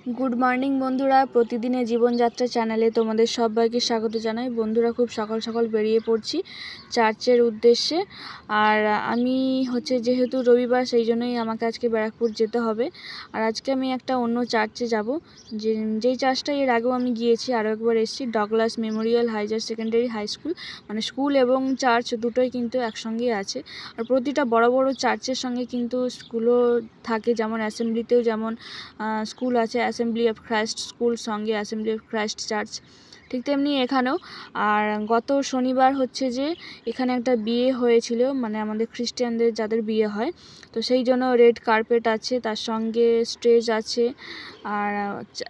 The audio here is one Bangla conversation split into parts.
গুড মর্নিং বন্ধুরা, প্রতিদিনের জীবনযাত্রা চ্যানেলে তোমাদের সবাইকে স্বাগত জানাই। বন্ধুরা, খুব সকাল সকাল বেরিয়ে পড়ছি চার্চের উদ্দেশ্যে। আর আমি যেহেতু রবিবার, সেই জন্যই আমাকে আজকে ব্যারাকপুর যেতে হবে। আর আজকে আমি একটা অন্য চার্চে যাব, যেই চার্চটা এর আগেও আমি গিয়েছি, আরও একবার এসেছি। Douglas Memorial Higher Secondary High School, মানে স্কুল এবং চার্চ দুটোই কিন্তু একসঙ্গেই আছে। আর প্রতিটা বড় বড় চার্চের সঙ্গে কিন্তু স্কুলও থাকে, যেমন অ্যাসেম্বলিতেও যেমন স্কুল আছে, অ্যাসেম্বলি অফ ক্রাইস্ট স্কুল সঙ্গে অ্যাসেম্বলি অফ ক্রাইস্ট চার্চ, ঠিক তেমনি এখানেও। আর গত শনিবার যে এখানে একটা বিয়ে হয়েছিল, মানে আমাদের খ্রিস্টানদের যাদের বিয়ে হয়, তো সেই জন্য রেড কার্পেট আছে, তার সঙ্গে স্টেজ আছে। আর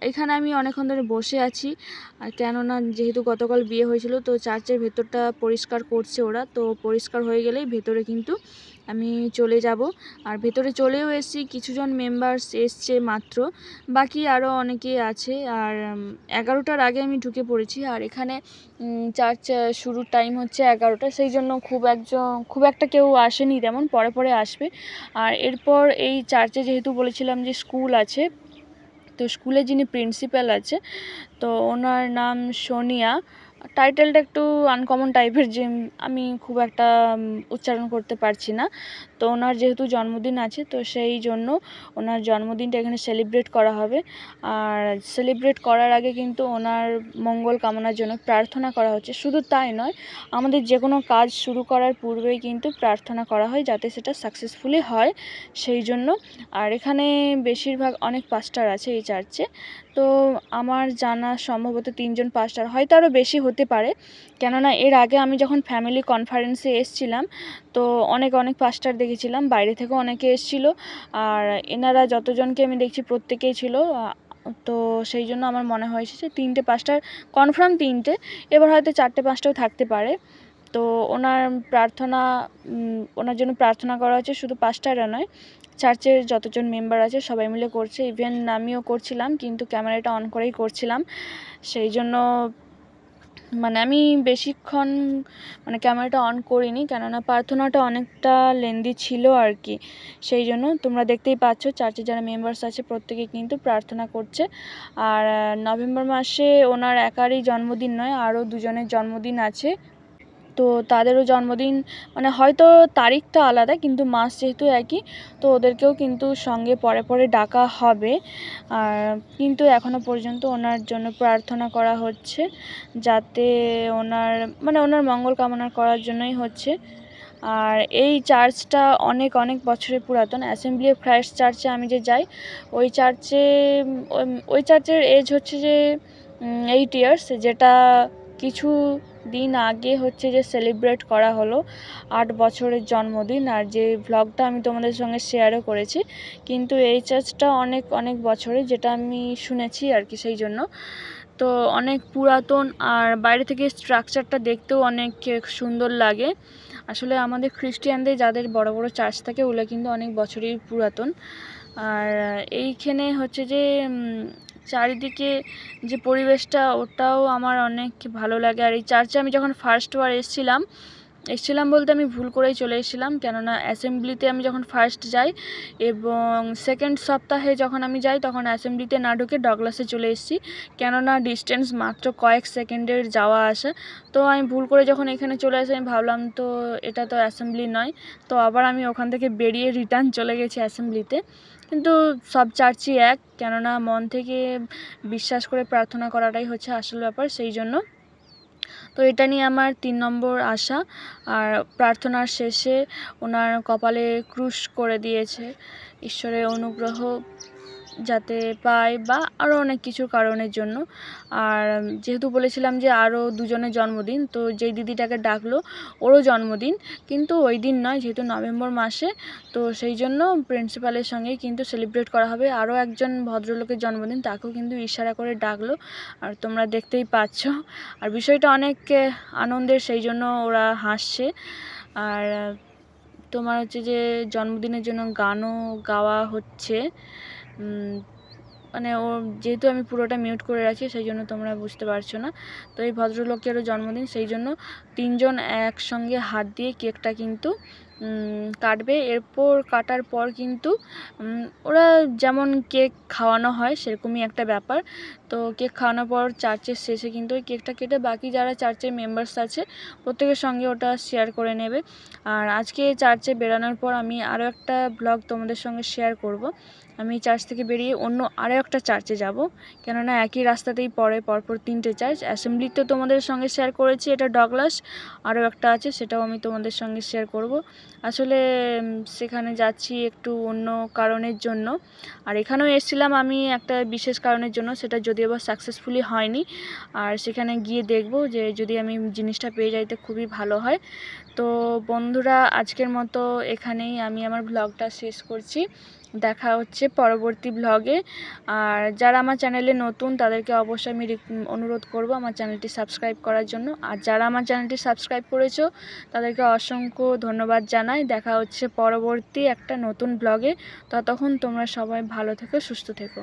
এখানে আমি অনেকক্ষণ ধরে বসে আছি, আর কেননা যেহেতু গতকাল বিয়ে হয়েছিল, তো চার্চের ভেতরটা পরিষ্কার করছে ওরা। তো পরিষ্কার হয়ে গেলেই ভেতরে কিন্তু আমি চলে যাব। আর ভেতরে চলেও এসেছি, কিছুজন মেম্বার্স এসছে মাত্র, বাকি আরও অনেকে আছে। আর 11টার আগে আমি ঢুকে পড়েছি। আর এখানে চার্চ শুরুর টাইম 11টা, সেই জন্য খুব একটা কেউ আসেনি, তেমন পরে পরে আসবে। আর এরপর এই চার্চে যেহেতু বলেছিলাম যে স্কুল আছে, তো স্কুলে যিনি প্রিন্সিপাল আছে, তো ওনার নাম সোনিয়া। টাইটেলটা একটু আনকমন টাইপের, যে আমি খুব একটা উচ্চারণ করতে পারছি না। তো ওনার যেহেতু জন্মদিন আছে, তো সেই জন্য ওনার জন্মদিনটা এখানে সেলিব্রেট করা হবে। আর সেলিব্রেট করার আগে কিন্তু ওনার মঙ্গল কামনার জন্য প্রার্থনা করা হচ্ছে। শুধু তাই নয়, আমাদের যে কোনো কাজ শুরু করার পূর্বেই কিন্তু প্রার্থনা করা হয়, যাতে সেটা সাকসেসফুলি হয়, সেই জন্য। আর এখানে বেশিরভাগ অনেক পাস্টার আছে এই চার্চে। তো আমার জানা সম্ভবত 3জন পাস্টার, হয়তো আরও বেশি হতে পারে, কেননা এর আগে আমি যখন ফ্যামিলি কনফারেন্সে এসেছিলাম, তো অনেক পাস্টার দেখেছিলাম, বাইরে থেকেও অনেকে এসেছিলো। আর এনারা যতজনকে আমি দেখছি প্রত্যেকেই ছিল। তো সেই জন্য আমার মনে হয়েছে যে 3টে পাস্টার কনফার্ম, 3টে, এবার হয়তো 4টে-5টাও থাকতে পারে। তো ওনার জন্য প্রার্থনা করা হচ্ছে, শুধু পাস্টাররা নয়, চার্চের যতজন মেম্বার আছে সবাই মিলে করছে। ইভেন আমিও করছিলাম, কিন্তু ক্যামেরাটা অন করেই করছিলাম, সেই জন্য আমি বেশিক্ষণ ক্যামেরাটা অন করিনি, কেননা প্রার্থনাটা অনেকটা লেন্দি ছিল আর কি। সেই জন্য তোমরা দেখতেই পাচ্ছ চার্চে যারা মেম্বার্স আছে প্রত্যেকে কিন্তু প্রার্থনা করছে। আর নভেম্বর মাসে ওনার একারই জন্মদিন নয়, আরও 2জনের জন্মদিন আছে। তো তাদেরও জন্মদিন, হয়তো তারিখটা আলাদা, কিন্তু মাস যেহেতু একই, তো ওদেরকেও কিন্তু সঙ্গে পরে পরে ডাকা হবে। আর কিন্তু এখনও পর্যন্ত ওনার জন্য প্রার্থনা করা হচ্ছে, যাতে ওনার মঙ্গল কামনা করার জন্যই হচ্ছে। আর এই চার্চটা অনেক বছরের পুরাতন। অ্যাসেম্বলি অফ ক্রাইস্ট চার্চে আমি যে যাই, ওই চার্চের এজ 8 ইয়ার্স, যেটা কিছু দিন আগে যে সেলিব্রেট করা হলো 8 বছরের জন্মদিন। আর যে ভ্লগটা আমি তোমাদের সঙ্গে শেয়ারও করেছি, কিন্তু এই চার্চটা অনেক বছরের, যেটা আমি শুনেছি আর কি, সেই জন্য। তো অনেক পুরাতন, আর বাইরে থেকে স্ট্রাকচারটা দেখতেও অনেক সুন্দর লাগে। আসলে আমাদের খ্রিস্টানদের যাদের বড় বড় চার্চ থাকে, ওগুলো কিন্তু অনেক বছরই পুরাতন। আর এইখানে যে চারিদিকে যে পরিবেশটা, ওটাও আমার অনেক ভালো লাগে। আর এই চার্চে আমি যখন ফার্স্টবার এসেছিলাম বলতে আমি ভুল করেই চলে এসেছিলাম, কেননা অ্যাসেম্বলিতে আমি যখন ফার্স্ট যাই এবং সেকেন্ড সপ্তাহে যখন আমি যাই, তখন অ্যাসেম্বলিতে না ঢুকে ডগলাসে চলে এসেছি, কেননা ডিস্টেন্স মাত্র কয়েক সেকেন্ডের যাওয়া আসা। তো আমি ভুল করে যখন এখানে চলে আসি, আমি ভাবলাম তো এটা তো অ্যাসেম্বলি নয়, তো আবার আমি ওখান থেকে বেরিয়ে রিটার্ন চলে গেছি অ্যাসেম্বলিতে। কিন্তু সব চার্চই এক, কেননা মন থেকে বিশ্বাস করে প্রার্থনা করাটাই আসল ব্যাপার, সেই জন্য। তো এটা নিয়ে আমার 3 নম্বর আশা। আর প্রার্থনার শেষে ওনার কপালে ক্রুশ করে দিয়েছে, ঈশ্বরের অনুগ্রহ যাতে পায়, বা আরও অনেক কিছু কারণের জন্য। আর যেহেতু বলেছিলাম যে আরও 2জনের জন্মদিন, তো যেই দিদিটাকে ডাকলো ওরও জন্মদিন, কিন্তু ওই দিন নয়, যেহেতু নভেম্বর মাসে, তো সেই জন্য প্রিন্সিপালের সঙ্গেই কিন্তু সেলিব্রেট করা হবে। আরও একজন ভদ্রলোকের জন্মদিন, তাকেও কিন্তু ইশারা করে ডাকলো, আর তোমরা দেখতেই পাচ্ছ। আর বিষয়টা অনেক আনন্দের, সেই জন্য ওরা হাসছে। আর তোমার যে জন্মদিনের জন্য গানও গাওয়া হচ্ছে, ও যেহেতু আমি পুরোটা মিউট করে রাখি, সেই জন্য তোমরা বুঝতে পারছো না। তো এই ভদ্রলোকেরও জন্মদিন, সেই জন্য 3জন একসঙ্গে হাত দিয়ে কেকটা কিন্তু কাটবে। এরপর কাটার পর কিন্তু ওরা যেমন কেক খাওয়ানো হয় সেরকমই একটা ব্যাপার। তো কেক খাওয়ানোর পর চার্চের শেষে কিন্তু ওই কেকটা কেটে বাকি যারা চার্চের মেম্বার্স আছে প্রত্যেকের সঙ্গে ওটা শেয়ার করে নেবে। আর আজকে চার্চে বেরানোর পর আমি আরও একটা ব্লগ তোমাদের সঙ্গে শেয়ার করব। আমি চার্চ থেকে বেরিয়ে অন্য আরও একটা চার্চে যাব, কেননা একই রাস্তাতেই পড়ে পরপর 3টে চার্চ। অ্যাসেম্বলি তো তোমাদের সঙ্গে শেয়ার করেছি, এটা ডগলাস, আরও একটা আছে সেটাও আমি তোমাদের সঙ্গে শেয়ার করব। আসলে সেখানে যাচ্ছি একটু অন্য কারণের জন্য, আর এখানেও এসেছিলাম আমি একটা বিশেষ কারণের জন্য, সেটা যদিও বা সাকসেসফুলি হয়নি। আর সেখানে গিয়ে দেখব যে যদি আমি জিনিসটা পেয়ে যাই তো খুবই ভালো হয়। তো বন্ধুরা, আজকের মতো এখানেই আমি আমার ব্লগটা শেষ করছি। দেখা হচ্ছে পরবর্তী ব্লগে। আর যারা আমার চ্যানেলে নতুন তাদেরকে অবশ্যই আমি অনুরোধ করব আমার চ্যানেলটি সাবস্ক্রাইব করার জন্য। আর যারা আমার চ্যানেলটি সাবস্ক্রাইব করেছো তাদেরকে অসংখ্য ধন্যবাদ জানাই। দেখা হচ্ছে পরবর্তী একটা নতুন ব্লগে। ততক্ষণ তোমরা সবাই ভালো থেকো, সুস্থ থেকো।